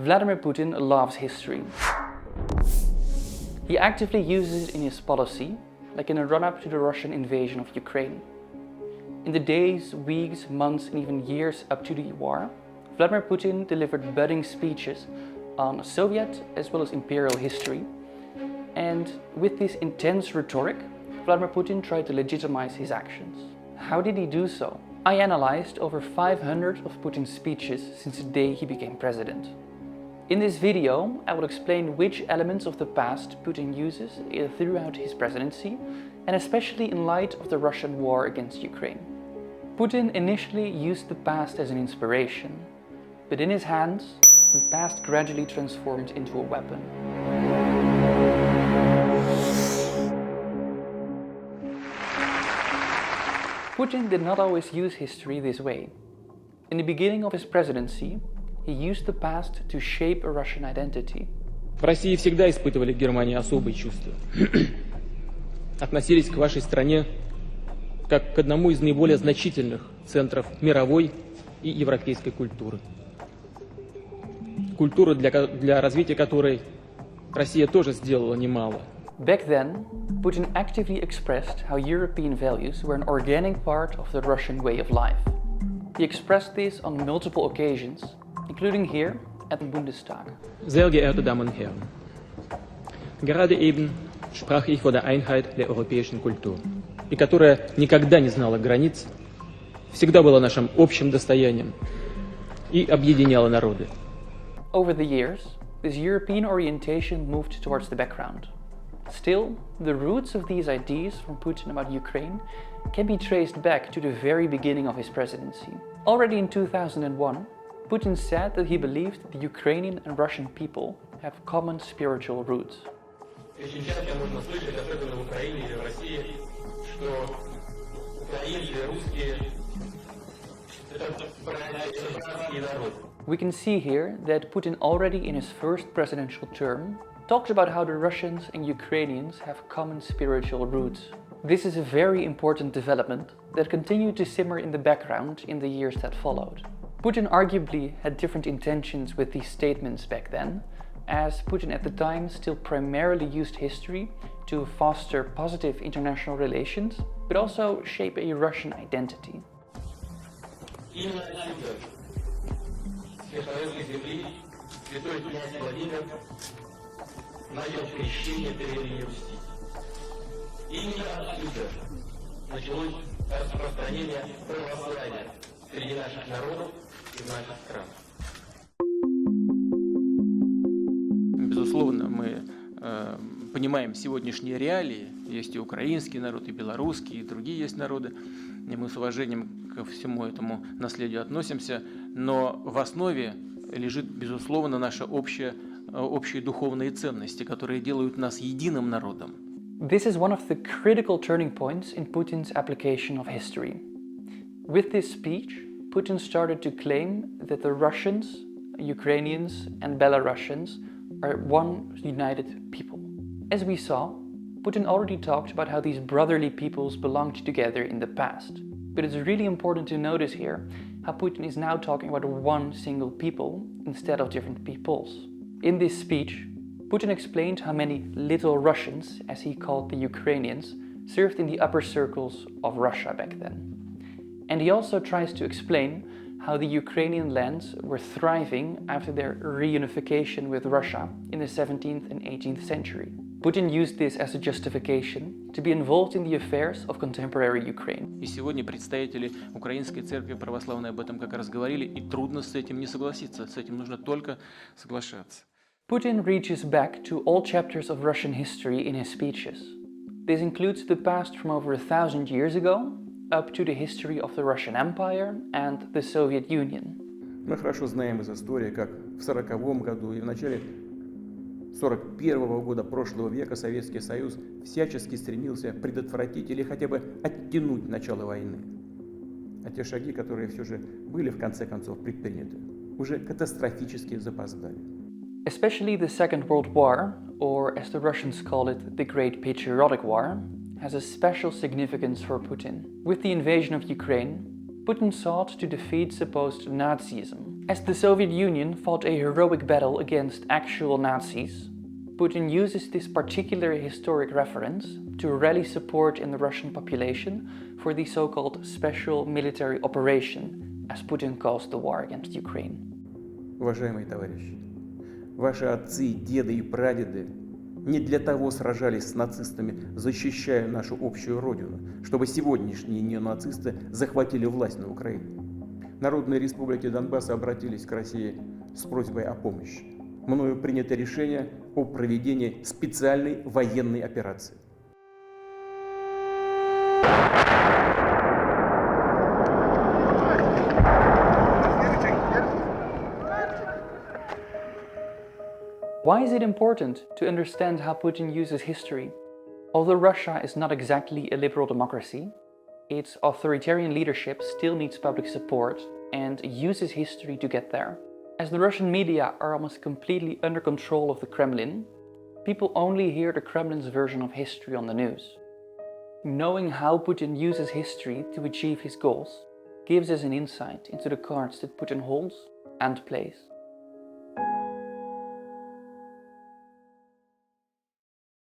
Vladimir Putin loves history. He actively uses it in his policy, like in a run-up to the Russian invasion of Ukraine. In the days, weeks, months and even years up to the war, Vladimir Putin delivered budding speeches on Soviet as well as imperial history. And with this intense rhetoric, Vladimir Putin tried to legitimize his actions. How did he do so? I analyzed over 500 of Putin's speeches since the day he became president. In this video, I will explain which elements of the past Putin uses throughout his presidency, and especially in light of the Russian war against Ukraine. Putin initially used the past as an inspiration, but in his hands, the past gradually transformed into a weapon. Putin did not always use history this way. In the beginning of his presidency, he used the past to shape a Russian identity. В России всегда испытывали к Германии особые чувства. Относились к вашей стране как к одному из наиболее значительных центров мировой и европейской культуры. Культура, для развития которой Россия тоже сделала немало. Back then, Putin actively expressed how European values were an organic part of the Russian way of life. He expressed this on multiple occasions, including here at the Bundestag. Sehr geehrte Damen und Herren, gerade eben sprach ich vor der Einheit der europäischen Kultur, и которая никогда не знала границ, всегда была нашим общим достоянием и объединяла народы. Over the years, this European orientation moved towards the background. Still, the roots of these ideas from Putin about Ukraine can be traced back to the very beginning of his presidency. Already in 2001, Putin said that he believed the Ukrainian and Russian people have common spiritual roots. We can see here that Putin already in his first presidential term talks about how the Russians and Ukrainians have common spiritual roots. This is a very important development that continued to simmer in the background in the years that followed. Putin arguably had different intentions with these statements back then, as Putin at the time still primarily used history to foster positive international relations, but also shape a Russian identity. Началось распространение православия среди наших народов и наших стран. Безусловно, мы понимаем сегодняшние реалии. Есть и украинский народ, и белорусский, и другие есть народы. И мы с уважением ко всему этому наследию относимся. Но в основе лежит, безусловно, наши общие духовные ценности, которые делают нас единым народом. This is one of the critical turning points in Putin's application of history. With this speech, Putin started to claim that the Russians, Ukrainians and Belarusians are one united people. As we saw, Putin already talked about how these brotherly peoples belonged together in the past. But it's really important to notice here how Putin is now talking about one single people instead of different peoples. In this speech, Putin explained how many little Russians, as he called the Ukrainians, served in the upper circles of Russia back then. And he also tries to explain how the Ukrainian lands were thriving after their reunification with Russia in the 17th and 18th century. Putin used this as a justification to be involved in the affairs of contemporary Ukraine. И сегодня представители Украинской церкви православной об этом как раз говорили, и трудно с этим не согласиться, с этим нужно только соглашаться. Putin reaches back to all chapters of Russian history in his speeches. This includes the past from over 1,000 years ago, up to the history of the Russian Empire and the Soviet Union. Мы хорошо знаем из истории, как в 1940 году и в начале 1941 года прошлого века Советский Союз всячески стремился предотвратить или хотя бы оттянуть начало войны. А те шаги, которые все же были в конце концов предприняты, уже катастрофически запоздали. Especially the Second World War, or as the Russians call it, the Great Patriotic War, has a special significance for Putin. With the invasion of Ukraine, Putin sought to defeat supposed Nazism As the Soviet Union fought a heroic battle against actual Nazis, Putin uses this particular historic reference to rally support in the Russian population for the so-called special military operation, as Putin calls the war against Ukraine. Уважаемые товарищи, ваши отцы, деды и прадеды не для того сражались с нацистами, защищая нашу общую родину, чтобы сегодняшние неонацисты захватили власть на Украине. Народные республики Донбасса обратились к России с просьбой о помощи. Мною принято решение о проведении специальной военной операции. Why is it important to understand how Putin uses history? Although Russia is not exactly a liberal democracy, its authoritarian leadership still needs public support and uses history to get there. As the Russian media are almost completely under control of the Kremlin, people only hear the Kremlin's version of history on the news. Knowing how Putin uses history to achieve his goals gives us an insight into the cards that Putin holds and plays.